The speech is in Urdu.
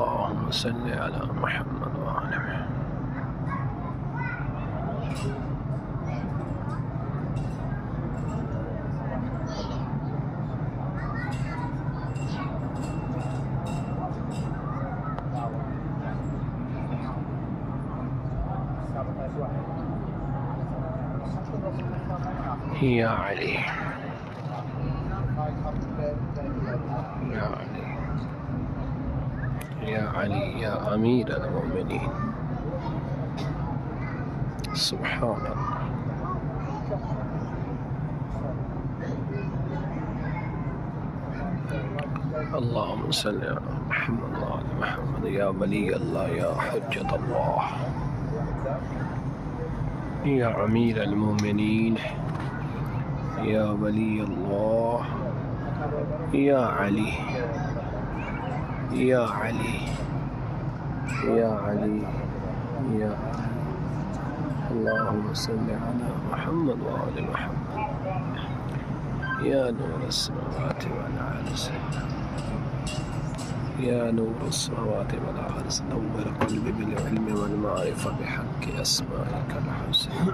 اللهم صل على محمد وآل محمد. يا علي يا علي يا علي يا أمير المؤمنين. سبحان الله. اللهم صل على محمد وعلى محمد. يا ولي الله يا حجة الله يا أمير المؤمنين يا ولي الله يا علي يا علي يا علي يا علي. اللهم صل على محمد وآل محمد. يا نور السماوات والأرض يا نور السماوات والأرض نور قلبي بالعلم والمعرفة بحق أسمائك الحسنى.